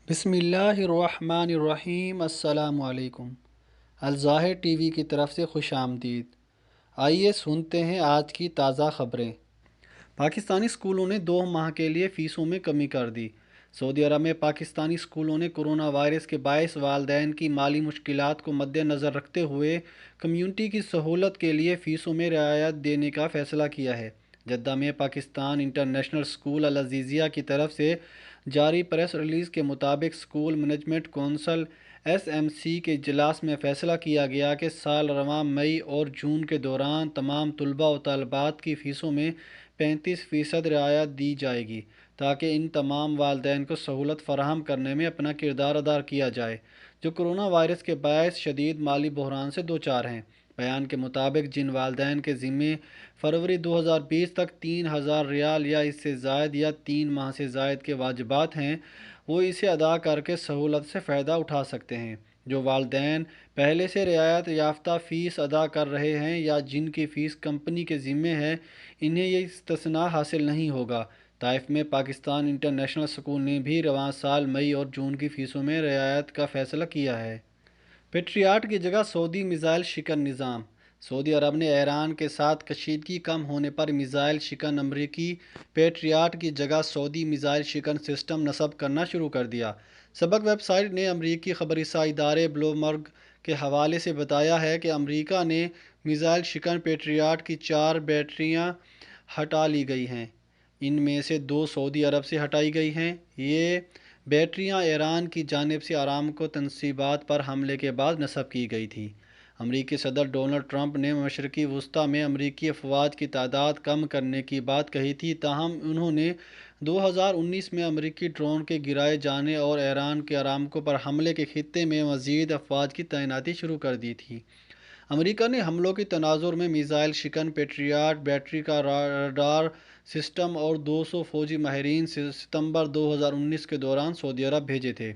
بسم اللہ الرحمن الرحیم۔ السلام علیکم۔ الظاہر ٹی وی کی طرف سے خوش آمدید۔ آئیے سنتے ہیں آج کی تازہ خبریں۔ پاکستانی اسکولوں نے 2 ماہ کے لیے فیسوں میں کمی کر دی۔ سعودی عرب میں پاکستانی اسکولوں نے کرونا وائرس کے باعث والدین کی مالی مشکلات کو مد نظر رکھتے ہوئے کمیونٹی کی سہولت کے لیے فیسوں میں رعایت دینے کا فیصلہ کیا ہے۔ جدہ میں پاکستان انٹرنیشنل اسکول العزیزیہ کی طرف سے جاری پریس ریلیز کے مطابق اسکول مینجمنٹ کونسل SMC کے اجلاس میں فیصلہ کیا گیا کہ سال رواں مئی اور جون کے دوران تمام طلباء و طالبات کی فیسوں میں 35% رعایت دی جائے گی تاکہ ان تمام والدین کو سہولت فراہم کرنے میں اپنا کردار ادا کیا جائے جو کرونا وائرس کے باعث شدید مالی بحران سے دوچار ہیں۔ بیان کے مطابق جن والدین کے ذمے فروری 2020 تک 3,000 ریال یا اس سے زائد یا 3 ماہ سے زائد کے واجبات ہیں وہ اسے ادا کر کے سہولت سے فائدہ اٹھا سکتے ہیں۔ جو والدین پہلے سے رعایت یافتہ فیس ادا کر رہے ہیں یا جن کی فیس کمپنی کے ذمے ہے انہیں یہ استثناء حاصل نہیں ہوگا۔ طائف میں پاکستان انٹرنیشنل اسکول نے بھی رواں سال مئی اور جون کی فیسوں میں رعایت کا فیصلہ کیا ہے۔ پیٹریاٹ کی جگہ سعودی میزائل شکن نظام۔ سعودی عرب نے ایران کے ساتھ کشیدگی کم ہونے پر میزائل شکن امریکی پیٹریاٹ کی جگہ سعودی میزائل شکن سسٹم نصب کرنا شروع کر دیا۔ سبق ویب سائٹ نے امریکی خبر رساں ادارے بلومبرگ کے حوالے سے بتایا ہے کہ امریکہ نے میزائل شکن پیٹریاٹ کی 4 بیٹریاں ہٹا لی گئی ہیں۔ ان میں سے 2 سعودی عرب سے ہٹائی گئی ہیں۔ یہ بیٹریاں ایران کی جانب سے آرامکو تنصیبات پر حملے کے بعد نصب کی گئی تھیں۔ امریکی صدر ڈونلڈ ٹرمپ نے مشرقی وسطی میں امریکی افواج کی تعداد کم کرنے کی بات کہی تھی، تاہم انہوں نے 2019 میں امریکی ڈرون کے گرائے جانے اور ایران کے آرامکو پر حملے کے خطے میں مزید افواج کی تعیناتی شروع کر دی تھی۔ امریکہ نے حملوں کے تناظر میں میزائل شکن پیٹریاٹ بیٹری کا راڈار سسٹم اور 200 فوجی ماہرین ستمبر 2019 کے دوران سعودی عرب بھیجے تھے۔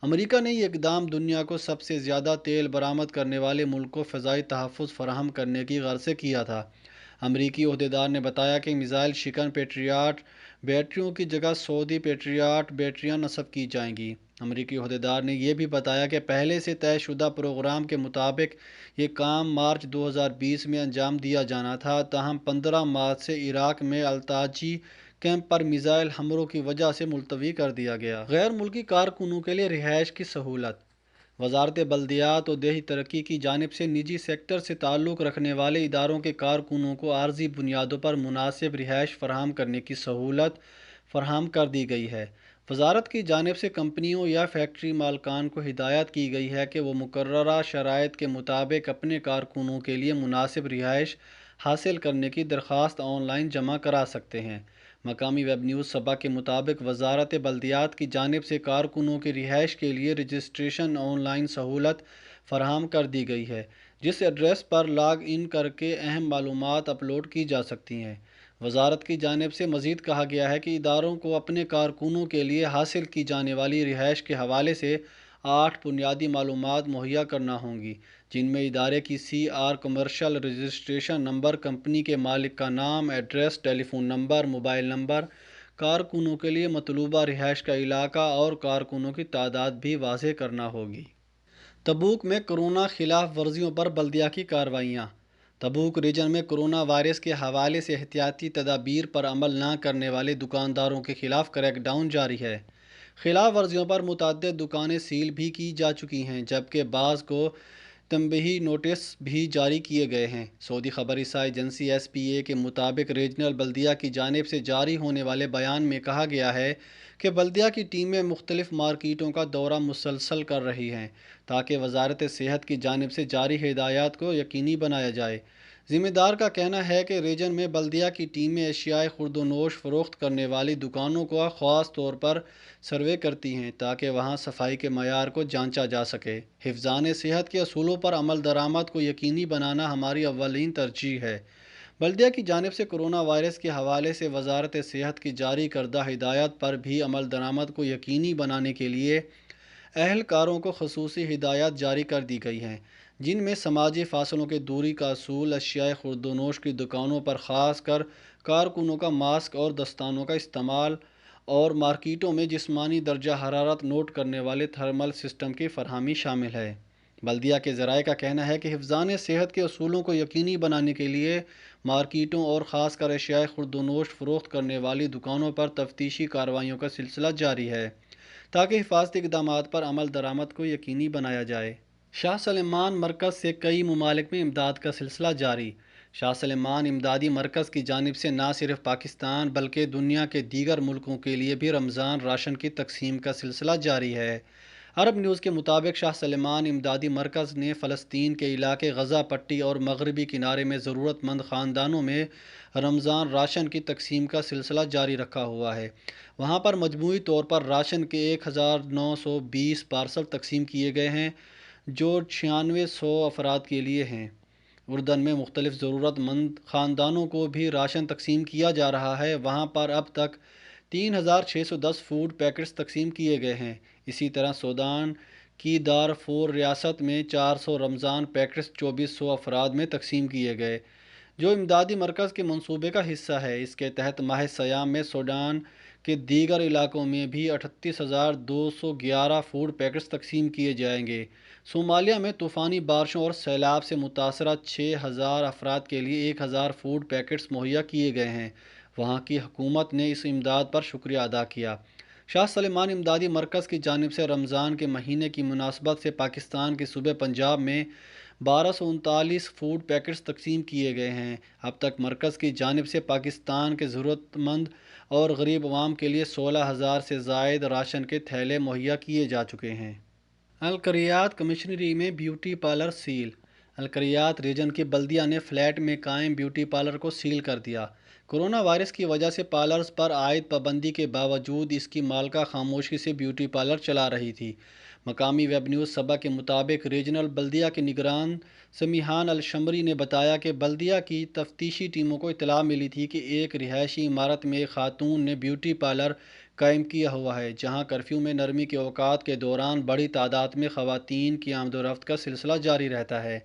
امریکہ نے یہ اقدام دنیا کو سب سے زیادہ تیل برآمد کرنے والے ملک کو فضائی تحفظ فراہم کرنے کی غرض سے کیا تھا۔ امریکی عہدیدار نے بتایا کہ میزائل شکن پیٹریاٹ بیٹریوں کی جگہ سعودی پیٹریاٹ بیٹریاں نصب کی جائیں گی۔ امریکی عہدیدار نے یہ بھی بتایا کہ پہلے سے طے شدہ پروگرام کے مطابق یہ کام مارچ 2020 میں انجام دیا جانا تھا، تاہم 15 مارچ سے عراق میں التاجی کیمپ پر میزائل حملوں کی وجہ سے ملتوی کر دیا گیا۔ غیر ملکی کارکنوں کے لیے رہائش کی سہولت۔ وزارت بلدیات و دیہی ترقی کی جانب سے نجی سیکٹر سے تعلق رکھنے والے اداروں کے کارکنوں کو عارضی بنیادوں پر مناسب رہائش فراہم کرنے کی سہولت فراہم کر دی گئی ہے۔ وزارت کی جانب سے کمپنیوں یا فیکٹری مالکان کو ہدایت کی گئی ہے کہ وہ مقررہ شرائط کے مطابق اپنے کارکنوں کے لیے مناسب رہائش حاصل کرنے کی درخواست آن لائن جمع کرا سکتے ہیں۔ مقامی ویب نیوز سبا کے مطابق وزارت بلدیات کی جانب سے کارکنوں کی رہائش کے لیے رجسٹریشن آن لائن سہولت فراہم کر دی گئی ہے، جس ایڈریس پر لاگ ان کر کے اہم معلومات اپلوڈ کی جا سکتی ہیں۔ وزارت کی جانب سے مزید کہا گیا ہے کہ اداروں کو اپنے کارکنوں کے لیے حاصل کی جانے والی رہائش کے حوالے سے 8 بنیادی معلومات مہیا کرنا ہوں گی، جن میں ادارے کی CR commercial registration number, company کے مالک کا نام، ایڈریس، ٹیلی فون نمبر، موبائل نمبر، کارکنوں کے لیے مطلوبہ رہائش کا علاقہ اور کارکنوں کی تعداد بھی واضح کرنا ہوگی۔ تبوک میں کرونا خلاف ورزیوں پر بلدیہ کی کارروائیاں۔ تبوک ریجن میں کرونا وائرس کے حوالے سے احتیاطی تدابیر پر عمل نہ کرنے والے دکانداروں کے خلاف کریک ڈاؤن جاری ہے۔ خلاف ورزیوں پر متعدد دکانیں سیل بھی کی جا چکی ہیں، جبکہ بعض کو تنبیہی نوٹس بھی جاری کیے گئے ہیں۔ سعودی خبر رساں ایجنسی SPA کے مطابق ریجنل بلدیہ کی جانب سے جاری ہونے والے بیان میں کہا گیا ہے کہ بلدیہ کی ٹیمیں مختلف مارکیٹوں کا دورہ مسلسل کر رہی ہیں تاکہ وزارت صحت کی جانب سے جاری ہدایات کو یقینی بنایا جائے۔ ذمہ دار کا کہنا ہے کہ ریجن میں بلدیہ کی ٹیمیں اشیاء خورد و نوش فروخت کرنے والی دکانوں کا خاص طور پر سروے کرتی ہیں تاکہ وہاں صفائی کے معیار کو جانچا جا سکے۔ حفظان صحت کے اصولوں پر عمل درآمد کو یقینی بنانا ہماری اولین ترجیح ہے۔ بلدیہ کی جانب سے کرونا وائرس کے حوالے سے وزارت صحت کی جاری کردہ ہدایات پر بھی عمل درآمد کو یقینی بنانے کے لیے اہلکاروں کو خصوصی ہدایات جاری کر دی گئی ہیں، جن میں سماجی فاصلوں کے دوری کا اصول، اشیاء خورد و نوش کی دکانوں پر خاص کر کارکنوں کا ماسک اور دستانوں کا استعمال اور مارکیٹوں میں جسمانی درجہ حرارت نوٹ کرنے والے تھرمل سسٹم کی فراہمی شامل ہے۔ بلدیہ کے ذرائع کا کہنا ہے کہ حفظان صحت کے اصولوں کو یقینی بنانے کے لیے مارکیٹوں اور خاص کر اشیاء خورد و نوش فروخت کرنے والی دکانوں پر تفتیشی کارروائیوں کا سلسلہ جاری ہے تاکہ حفاظتی اقدامات پر عمل درآمد کو یقینی بنایا جائے۔ شاہ سلمان مرکز سے کئی ممالک میں امداد کا سلسلہ جاری۔ شاہ سلمان امدادی مرکز کی جانب سے نہ صرف پاکستان بلکہ دنیا کے دیگر ملکوں کے لیے بھی رمضان راشن کی تقسیم کا سلسلہ جاری ہے۔ عرب نیوز کے مطابق شاہ سلمان امدادی مرکز نے فلسطین کے علاقے غزہ پٹی اور مغربی کنارے میں ضرورت مند خاندانوں میں رمضان راشن کی تقسیم کا سلسلہ جاری رکھا ہوا ہے۔ وہاں پر مجموعی طور پر راشن کے 1920 پارسل تقسیم کیے گئے ہیں جو 9600 افراد کے لیے ہیں۔ اردن میں مختلف ضرورت مند خاندانوں کو بھی راشن تقسیم کیا جا رہا ہے۔ وہاں پر اب تک 3610 فوڈ پیکٹس تقسیم کیے گئے ہیں۔ اسی طرح سوڈان کی دارفور ریاست میں 400 رمضان پیکٹس 2400 افراد میں تقسیم کیے گئے جو امدادی مرکز کے منصوبے کا حصہ ہے۔ اس کے تحت ماہ سیام میں سوڈان کے دیگر علاقوں میں بھی 38211 فوڈ پیکٹس تقسیم کیے جائیں گے۔ صومالیہ میں طوفانی بارشوں اور سیلاب سے متاثرہ 6000 افراد کے لیے 1000 فوڈ پیکٹس مہیا کیے گئے ہیں۔ وہاں کی حکومت نے اس امداد پر شکریہ ادا کیا۔ شاہ سلمان امدادی مرکز کی جانب سے رمضان کے مہینے کی مناسبت سے پاکستان کے صوبے پنجاب میں 1239 فوڈ پیکٹس تقسیم کیے گئے ہیں۔ اب تک مرکز کی جانب سے پاکستان کے ضرورت مند اور غریب عوام کے لیے 16,000 سے زائد راشن کے تھیلے مہیا کیے جا چکے ہیں۔ القریات کمشنری میں بیوٹی پارلر سیل۔ القریات ریجن کی بلدیہ نے فلیٹ میں قائم بیوٹی پارلر کو سیل کر دیا۔ کورونا وائرس کی وجہ سے پارلرز پر عائد پابندی کے باوجود اس کی مالکہ خاموشی سے بیوٹی پارلر چلا رہی تھی۔ مقامی ویب نیوز سبا کے مطابق ریجنل بلدیہ کے نگران سمیحان الشمری نے بتایا کہ بلدیہ کی تفتیشی ٹیموں کو اطلاع ملی تھی کہ ایک رہائشی عمارت میں ایک خاتون نے بیوٹی پارلر قائم کیا ہوا ہے جہاں کرفیو میں نرمی کے اوقات کے دوران بڑی تعداد میں خواتین کی آمد و رفت کا سلسلہ جاری رہتا ہے۔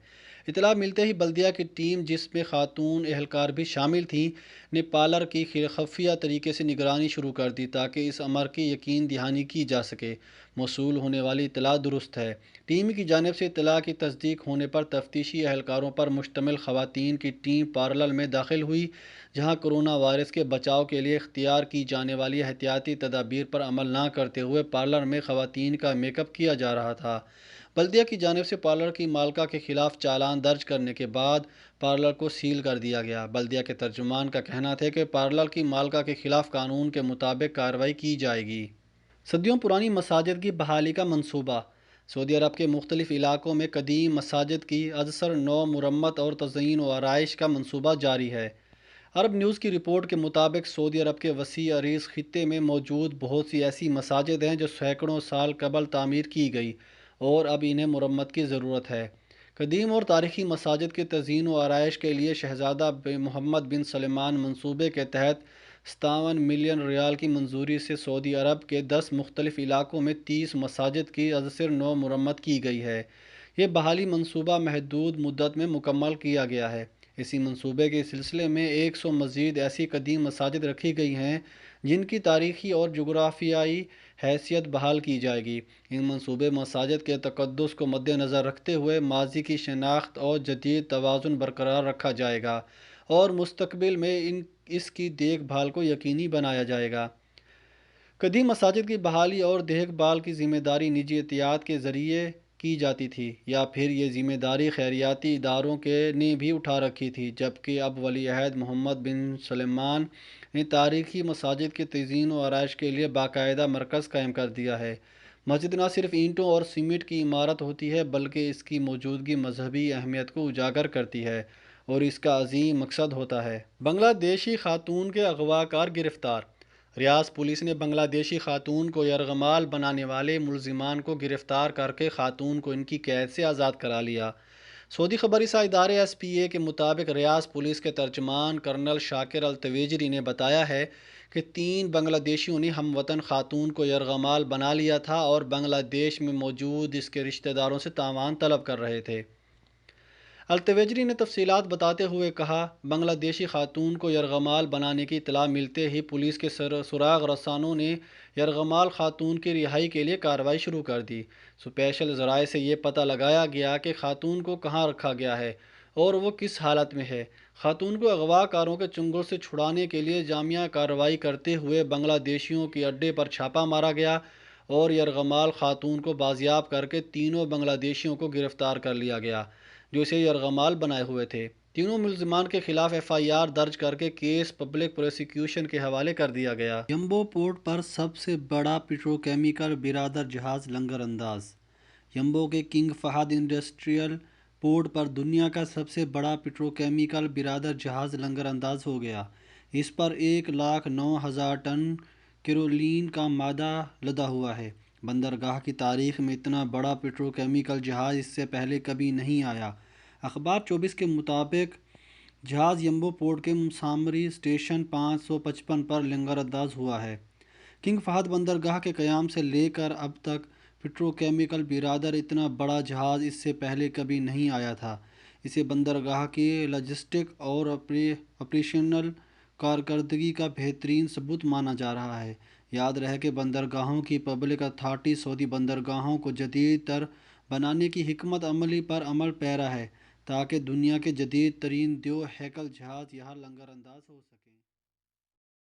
اطلاع ملتے ہی بلدیہ کی ٹیم جس میں خاتون اہلکار بھی شامل تھیں نے پارلر کی خفیہ طریقے سے نگرانی شروع کر دی تاکہ اس امر کی یقین دہانی کی جا سکے۔ موصول ہونے والی اطلاع درست ہے۔ ٹیم کی جانب سے اطلاع کی تصدیق ہونے پر تفتیشی اہلکاروں پر مشتمل خواتین کی ٹیم پارلر میں داخل ہوئی جہاں کورونا وائرس کے بچاؤ کے لیے اختیار کی جانے والی احتیاطی تدابیر پر عمل نہ کرتے ہوئے پارلر میں خواتین کا میک اپ کیا جا رہا تھا۔ بلدیہ کی جانب سے پارلر کی مالکہ کے خلاف چالان درج کرنے کے بعد پارلر کو سیل کر دیا گیا۔ بلدیہ کے ترجمان کا کہنا تھا کہ پارلر کی مالکہ کے خلاف قانون کے مطابق کارروائی کی جائے گی۔ صدیوں پرانی مساجد کی بحالی کا منصوبہ۔ سعودی عرب کے مختلف علاقوں میں قدیم مساجد کی ازسر نو مرمت اور تزئین و آرائش کا منصوبہ جاری ہے۔ عرب نیوز کی رپورٹ کے مطابق سعودی عرب کے وسیع عریض خطے میں موجود بہت سی ایسی مساجد ہیں جو سینکڑوں سال قبل تعمیر کی گئی اور اب انہیں مرمت کی ضرورت ہے۔ قدیم اور تاریخی مساجد کی تزئین و آرائش کے لیے شہزادہ محمد بن سلمان منصوبے کے تحت 57 ملین ریال کی منظوری سے سعودی عرب کے 10 مختلف علاقوں میں 30 مساجد کی ازسر نو مرمت کی گئی ہے۔ یہ بحالی منصوبہ محدود مدت میں مکمل کیا گیا ہے۔ اسی منصوبے کے سلسلے میں 100 مزید ایسی قدیم مساجد رکھی گئی ہیں جن کی تاریخی اور جغرافیائی حیثیت بحال کی جائے گی۔ ان منصوبے مساجد کے تقدس کو مد نظر رکھتے ہوئے ماضی کی شناخت اور جدید توازن برقرار رکھا جائے گا اور مستقبل میں اس کی دیکھ بھال کو یقینی بنایا جائے گا۔ قدیم مساجد کی بحالی اور دیکھ بھال کی ذمہ داری نجی احتیاط کے ذریعے کی جاتی تھی یا پھر یہ ذمہ داری خیریاتی اداروں نے بھی اٹھا رکھی تھی، جبکہ اب ولی عہد محمد بن سلمان نے تاریخی مساجد کی تزئین و آرائش کے لیے باقاعدہ مرکز قائم کر دیا ہے۔ مسجد نہ صرف اینٹوں اور سیمنٹ کی عمارت ہوتی ہے بلکہ اس کی موجودگی مذہبی اہمیت کو اجاگر کرتی ہے اور اس کا عظیم مقصد ہوتا ہے۔ بنگلہ دیشی خاتون کے اغوا کار گرفتار۔ ریاض پولیس نے بنگلہ دیشی خاتون کو یرغمال بنانے والے ملزمان کو گرفتار کر کے خاتون کو ان کی قید سے آزاد کرا لیا۔ سعودی خبر رساں ادارے ایس پی اے کے مطابق ریاض پولیس کے ترجمان کرنل شاکر التویجری نے بتایا ہے کہ 3 بنگلہ دیشیوں نے ہم وطن خاتون کو یرغمال بنا لیا تھا اور بنگلہ دیش میں موجود اس کے رشتہ داروں سے تاوان طلب کر رہے تھے۔ التویجری نے تفصیلات بتاتے ہوئے کہا، بنگلہ دیشی خاتون کو یرغمال بنانے کی اطلاع ملتے ہی پولیس کے سراغ رسانوں نے یرغمال خاتون کی رہائی کے لیے کارروائی شروع کر دی۔ سپیشل ذرائع سے یہ پتہ لگایا گیا کہ خاتون کو کہاں رکھا گیا ہے اور وہ کس حالت میں ہے۔ خاتون کو اغوا کاروں کے چنگل سے چھڑانے کے لیے جامع کارروائی کرتے ہوئے بنگلہ دیشیوں کے اڈے پر چھاپا مارا گیا اور یرغمال خاتون کو بازیاب کر کے تینوں بنگلہ دیشیوں کو گرفتار کر لیا گیا جو اسے یرغمال بنائے ہوئے تھے۔ تینوں ملزمان کے خلاف ایف آئی آر درج کر کے کیس پبلک پروسیکیوشن کے حوالے کر دیا گیا۔ یمبو پورٹ پر سب سے بڑا پیٹروکیمیکل بردار جہاز لنگر انداز۔ یمبو کے کنگ فہد انڈسٹریل پورٹ پر دنیا کا سب سے بڑا پیٹروکیمیکل بردار جہاز لنگر انداز ہو گیا۔ اس پر 1,09,000 ٹن کیرولین کا مادہ لدا ہوا ہے۔ بندرگاہ کی تاریخ میں اتنا بڑا پیٹروکیمیکل جہاز اس سے پہلے کبھی نہیں آیا۔ اخبار 24 کے مطابق جہاز یمبو پورٹ کے مسامری اسٹیشن 555 پر لنگر انداز ہوا ہے۔ کنگ فہد بندرگاہ کے قیام سے لے کر اب تک پیٹروکیمیکل بردار اتنا بڑا جہاز اس سے پہلے کبھی نہیں آیا تھا۔ اسے بندرگاہ کی لاجسٹک اور آپریشنل کارکردگی کا بہترین ثبوت مانا جا رہا ہے۔ یاد رہے کہ بندرگاہوں کی پبلک اتھارٹی سعودی بندرگاہوں کو جدید تر بنانے کی حکمت عملی پر عمل پیرا ہے تاکہ دنیا کے جدید ترین دیو ہیکل جہاز یہاں لنگر انداز ہو سکے۔